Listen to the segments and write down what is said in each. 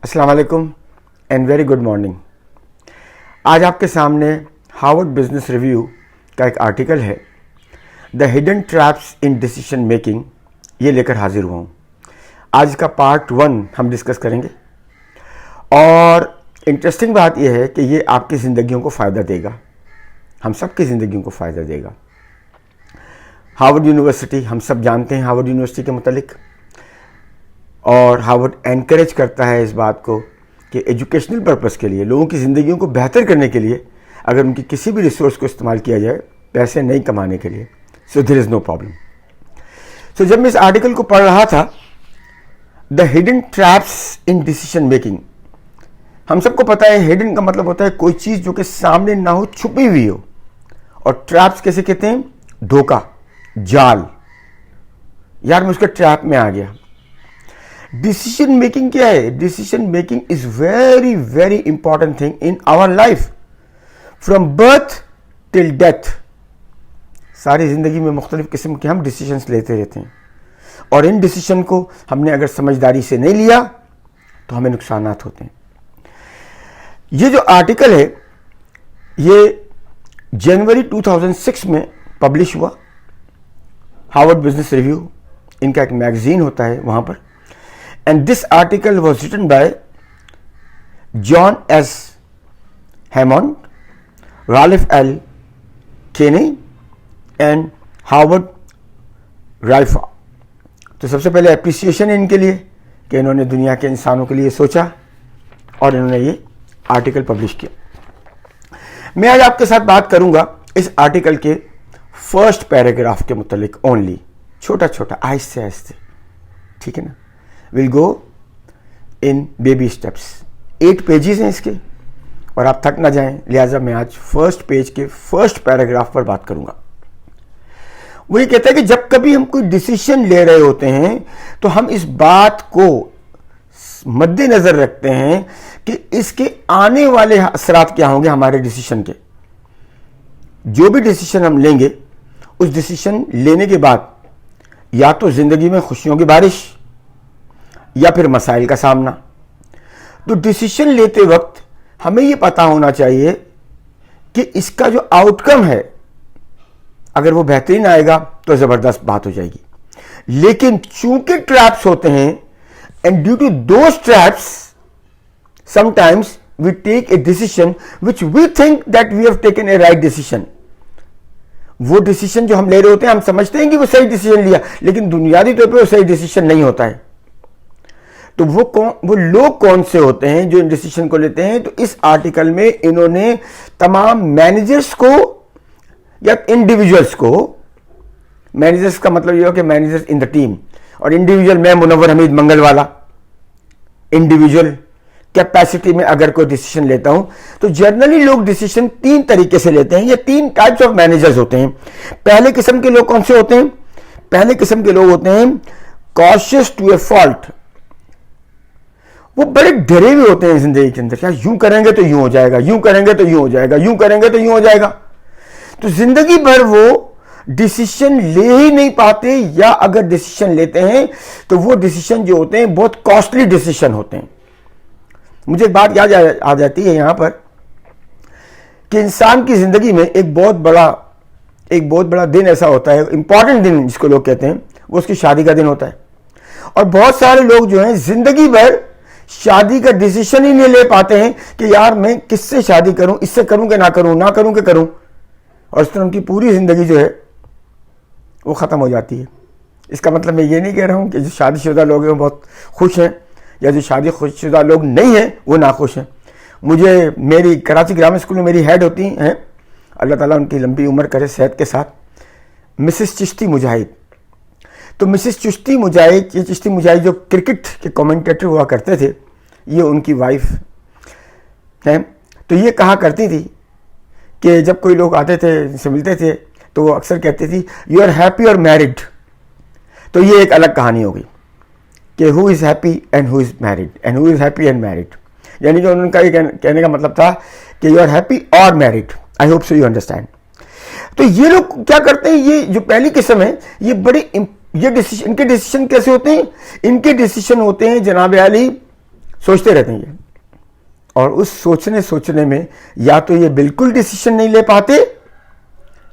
अस्सलाम वालेकुम and very good morning. आज आपके सामने हार्वर्ड बिजनेस रिव्यू का एक आर्टिकल है, the hidden traps in decision making, ये लेकर हाजिर हुआ हूँ। आज का पार्ट 1 हम डिस्कस करेंगे और इंटरेस्टिंग बात यह है कि ये आपकी ज़िंदगियों को फ़ायदा देगा, हम सब की ज़िंदगियों को फ़ायदा देगा। हार्वर्ड यूनिवर्सिटी, हम सब जानते हैं हार्वर्ड यूनिवर्सिटी के मुतालिक, और हार्वर्ड एनकरेज करता है इस बात को कि एजुकेशनल पर्पस के लिए, लोगों की ज़िंदगियों को बेहतर करने के लिए, अगर उनकी किसी भी रिसोर्स को इस्तेमाल किया जाए पैसे नहीं कमाने के लिए, so there is no problem. So जब मैं इस आर्टिकल को पढ़ रहा था, the hidden traps in decision making, हम सबको पता है हिडन का मतलब होता है कोई चीज़ जो कि सामने ना हो, छुपी हुई हो। और ट्रैप्स कैसे कहते हैं? धोखा, जाल। यार मैं उसके ट्रैप में आ गया। डिसीजन मेकिंग क्या है? Decision making is very very important thing in our life, from birth till death. सारी जिंदगी में मुख्तलिफ किस्म के हम डिसीजंस लेते रहते हैं, और इन डिसीजन को हमने अगर समझदारी से नहीं लिया तो हमें नुकसानात होते हैं। ये जो आर्टिकल है ये जनवरी 2006 में पब्लिश हुआ। हार्वर्ड बिजनेस रिव्यू इनका एक मैगजीन होता है वहां पर, and this article was written by John S. Hammond, Ralph L. Kenney and Howard Raifa। तो सबसे पहले एप्रिसिएशन है इनके लिए कि इन्होंने दुनिया के इंसानों के लिए सोचा और इन्होंने ये आर्टिकल पब्लिश किया। मैं आज आपके साथ बात करूंगा इस आर्टिकल के फर्स्ट पैराग्राफ के मुतालिक ओनली, छोटा छोटा, आहिस्ते आहिस्ते, ठीक है ना। Will go in baby steps. 8 pages हैं इसके और आप थक ना जाएं, लिहाजा मैं आज फर्स्ट पेज के फर्स्ट पैराग्राफ पर बात करूंगा। वो ये कहता है कि जब कभी हम कोई डिसीजन ले रहे होते हैं तो हम इस बात को मद्देनजर रखते हैं कि इसके आने वाले असरात क्या होंगे हमारे डिसीजन के। जो भी डिसीजन हम लेंगे, उस डिसीजन लेने के बाद या तो जिंदगी में खुशियों की बारिश या फिर मसाइल का सामना। तो डिसीजन लेते वक्त हमें यह पता होना चाहिए कि इसका जो आउटकम है, अगर वो बेहतरीन आएगा तो जबरदस्त बात हो जाएगी। लेकिन चूंकि ट्रैप्स होते हैं, and due to those traps sometimes we take a decision which we think that we have taken a right decision. वो डिसीजन जो हम ले रहे होते हैं, हम समझते हैं कि वो सही डिसीजन लिया, लेकिन बुनियादी तौर पर वो सही डिसीजन नहीं होता है। तो वो लोग कौन से होते हैं जो इन डिसीजन को लेते हैं? तो इस आर्टिकल में इन्होंने तमाम मैनेजर्स को या इंडिविजुअल्स को, मैनेजर्स का मतलब ये हो कि मैनेजर्स इन द टीम, और इंडिविजुअल मैं मुनव्वर हमीद मंगल वाला, इंडिविजुअल कैपेसिटी में अगर कोई डिसीजन लेता हूं, तो जनरली लोग डिसीजन 3 तरीके से लेते हैं। ये 3 टाइप्स ऑफ मैनेजर्स होते हैं। पहले किस्म के लोग कौन से होते हैं? पहले किस्म के लोग होते हैं कॉशियस टू ए फॉल्ट। वो बड़े डरे हुए होते हैं जिंदगी के अंदर, यार यूं करेंगे तो यूं हो जाएगा, यूं करेंगे तो यूं हो जाएगा, यूं करेंगे तो यूं हो जाएगा। तो जिंदगी भर वो डिसीजन ले ही नहीं पाते, या अगर डिसीजन लेते हैं तो वो डिसीजन जो होते हैं बहुत कॉस्टली डिसीजन होते हैं। मुझे एक बात याद आ जाती है यहां पर कि इंसान की जिंदगी में एक बहुत बड़ा दिन ऐसा होता है, इंपॉर्टेंट दिन जिसको लोग कहते हैं, वो उसकी शादी का दिन होता है। और बहुत सारे लोग जो हैं जिंदगी भर शादी का डिसीजन ही नहीं ले पाते हैं कि यार मैं किससे शादी करूं, इससे करूं कि ना करूं, ना करूं कि करूं, और इस तरह उनकी पूरी जिंदगी जो है वो खत्म हो जाती है। इसका मतलब मैं ये नहीं कह रहा हूं कि जो शादीशुदा लोग हैं वो बहुत खुश हैं, या जो शादीशुदा लोग नहीं हैं वो नाखुश हैं। मुझे मेरी कराची ग्रामीण स्कूल में मेरी हेड होती हैं, अल्लाह ताला उनकी लंबी उम्र करे सेहत के साथ, मिसेस चिश्ती मुजाहिद। तो मिसेस चिश्ती मुजाहिद, ये चिश्ती मुजाहिद जो क्रिकेट के कमेंटेटर हुआ करते थे, ये उनकी वाइफ हैं। तो ये कहा करती थी कि जब कोई लोग आते थे, इनसे मिलते थे, तो वो अक्सर कहती थी यू आर हैप्पी और मैरिड। तो ये एक अलग कहानी हो गई कि who is happy and who is married, and who is happy and married, यानी कि उनका ये कहने का मतलब था कि यू आर हैप्पी और married. I hope so you understand. तो ये लोग क्या करते हैं, ये जो पहली किस्म है, ये बड़े ये डिसीजन, इनके डिसीजन कैसे होते हैं? इनके डिसीजन होते हैं जनाब आली सोचते रहते हैं ये, और उस सोचने में या तो ये बिल्कुल डिसीजन नहीं ले पाते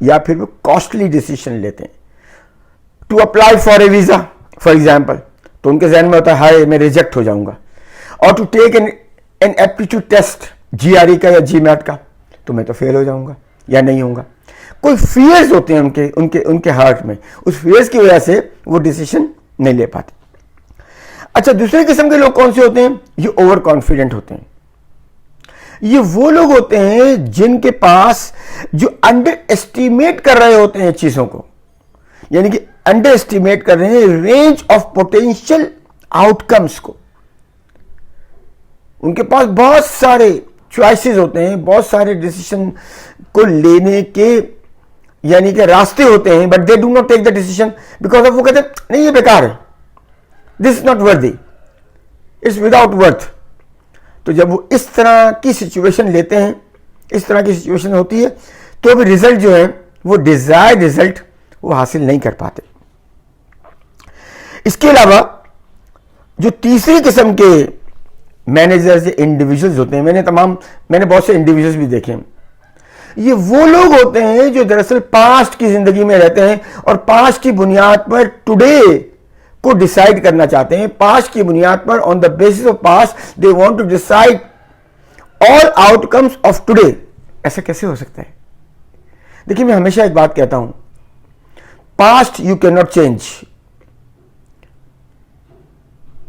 या फिर वो कॉस्टली डिसीजन लेते हैं। To apply for a visa for example, तो उनके जहन में होता है हाय मैं रिजेक्ट हो जाऊंगा, और to take an aptitude test GRE का या GMAT का, तो मैं तो फेल हो जाऊंगा या नहीं होऊंगा। कोई फियर्स होते हैं उनके उनके उनके हार्ट में, उस फियर्स की वजह से वो डिसीजन नहीं ले पाते। अच्छा, दूसरे किस्म के लोग कौन से होते हैं? ये ओवर कॉन्फिडेंट होते हैं। ये वो लोग होते हैं जिनके पास जो अंडर एस्टिमेट कर रहे होते हैं चीजों को, यानी कि अंडर एस्टिमेट कर रहे हैं रेंज ऑफ पोटेंशियल आउटकम्स को। उनके पास बहुत सारे चॉइसेस होते हैं, बहुत सारे डिसीजन को लेने के यानी कि रास्ते होते हैं, but they do not take the decision because of, वो कहते हैं नहीं ये बेकार है, this is not worthy, it's without worth. तो जब वो इस तरह की सिचुएशन लेते हैं, इस तरह की सिचुएशन होती है, तो भी रिजल्ट जो है वो डिजायर्ड रिजल्ट वो हासिल नहीं कर पाते। इसके अलावा जो तीसरी किस्म के मैनेजर्स या इंडिविजुअल्स होते हैं, मैंने बहुत से इंडिविजुअल्स भी देखे हैं, ये वो लोग होते हैं जो दरअसल पास्ट की जिंदगी में रहते हैं और पास्ट की बुनियाद पर टुडे को डिसाइड करना चाहते हैं। पास्ट की बुनियाद पर, on the basis of past, they want to decide all outcomes of today. ऐसा कैसे हो सकता है? देखिए, मैं हमेशा एक बात कहता हूं, past you can not change,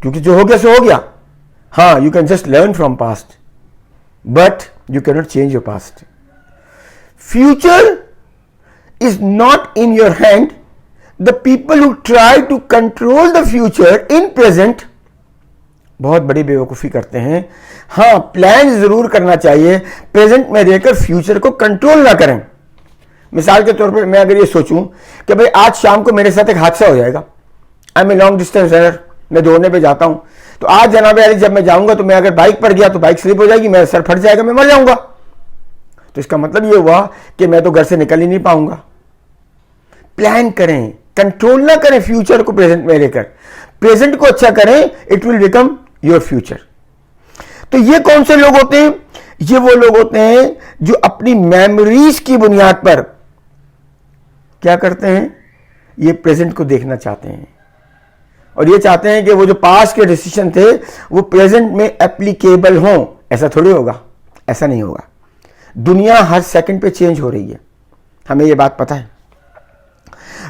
क्योंकि जो हो गया सो हो गया। हाँ, you can just learn from past, but you can not change your past. Future is not in your hand. The people who try to control the future in present बहुत बड़ी बेवकूफ़ी करते हैं। हाँ, प्लान जरूर करना चाहिए, प्रेजेंट में रहकर फ्यूचर को कंट्रोल ना करें। मिसाल के तौर पर मैं अगर ये सोचूं कि भाई आज शाम को मेरे साथ एक हादसा हो जाएगा, I am a long distance runner, मैं दौड़ने पे जाता हूं, तो आज जनाब अली जब मैं जाऊंगा तो मैं अगर बाइक पर गया तो बाइक स्लिप हो जाएगी, मेरा सर फट जाएगा, मैं मर जाऊंगा। तो इसका मतलब ये हुआ कि मैं तो घर से निकल ही नहीं पाऊंगा। प्लान करें, कंट्रोल ना करें फ्यूचर को प्रेजेंट में लेकर, प्रेजेंट को अच्छा करें, it will become your future. तो ये कौन से लोग होते हैं? ये वो लोग होते हैं जो अपनी मेमोरीज की बुनियाद पर क्या करते हैं, ये प्रेजेंट को देखना चाहते हैं और ये चाहते हैं कि वो जो पास्ट के डिसीजन थे वो प्रेजेंट में एप्लीकेबल हों। ऐसा थोड़ी होगा, ऐसा नहीं होगा। दुनिया हर सेकंड पे चेंज हो रही है, हमें ये बात पता है।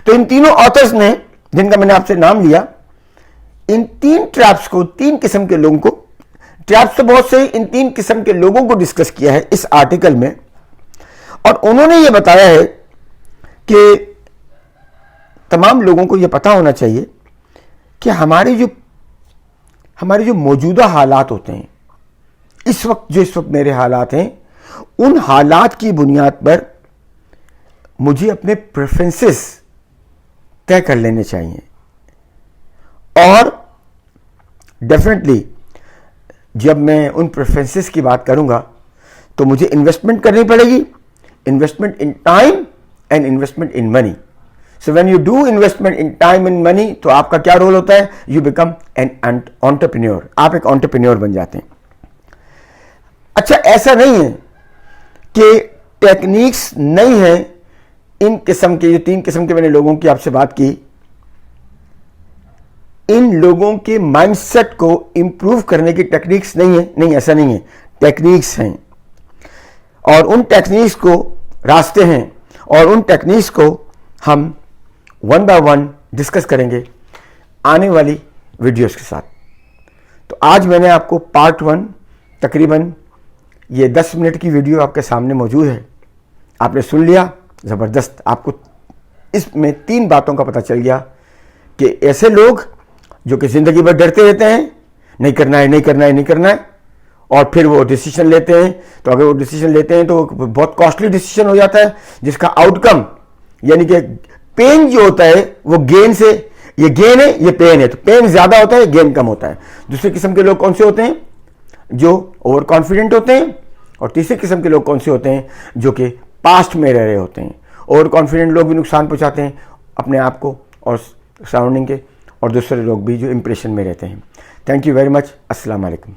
तो इन तीनों ऑथर्स ने, जिनका मैंने आपसे नाम लिया, इन तीन ट्रैप्स को, तीन किस्म के लोगों को, ट्रैप्स तो बहुत से, इन तीन किस्म के लोगों को डिस्कस किया है इस आर्टिकल में। और उन्होंने ये बताया है कि तमाम लोगों को ये पता होना चाहिए कि हमारे जो मौजूदा हालात होते हैं, इस वक्त मेरे हालात हैं, उन हालात की बुनियाद पर मुझे अपने प्रेफरेंसेस तय कर लेने चाहिए। और डेफिनेटली जब मैं उन प्रेफरेंसेस की बात करूंगा तो मुझे इन्वेस्टमेंट करनी पड़ेगी, investment in time and investment in money. So when you do investment in time and money, तो आपका क्या रोल होता है? यू बिकम एन एंटरप्रेन्योर, आप एक एंटरप्रेन्योर बन जाते हैं। अच्छा, ऐसा नहीं है कि टेक्निक्स नहीं है इन किस्म के, ये तीन किस्म के मैंने लोगों की आपसे बात की, इन लोगों के माइंडसेट को इंप्रूव करने की टेक्निक्स नहीं है। नहीं, ऐसा नहीं है, टेक्निक्स हैं और उन टेक्निक्स को रास्ते हैं और उन टेक्निक्स को हम वन बाय वन डिस्कस करेंगे आने वाली वीडियोस के साथ। तो आज मैंने आपको पार्ट 1, तकरीबन ये 10 मिनट की वीडियो आपके सामने मौजूद है, आपने सुन लिया, ज़बरदस्त। आपको इसमें 3 बातों का पता चल गया कि ऐसे लोग जो कि ज़िंदगी भर डरते रहते हैं, नहीं करना है, नहीं करना है, नहीं करना है, और फिर वो डिसीजन लेते हैं, तो अगर वो डिसीजन लेते हैं तो बहुत कॉस्टली डिसीजन हो जाता है, जिसका आउटकम यानी कि पेन जो होता है वो गेन से, ये गेन है, ये पेन है, तो पेन ज़्यादा होता है, गेन कम होता है। दूसरे किस्म के लोग कौन से होते हैं? जो ओवर कॉन्फिडेंट होते हैं। और तीसरे किस्म के लोग कौन से होते हैं? जो कि पास्ट में रह रहे होते हैं। ओवर कॉन्फिडेंट लोग भी नुकसान पहुंचाते हैं अपने आप को और सराउंडिंग के, और दूसरे लोग भी जो इंप्रेशन में रहते हैं। Thank you very much. अस्सलाम वालेकुम।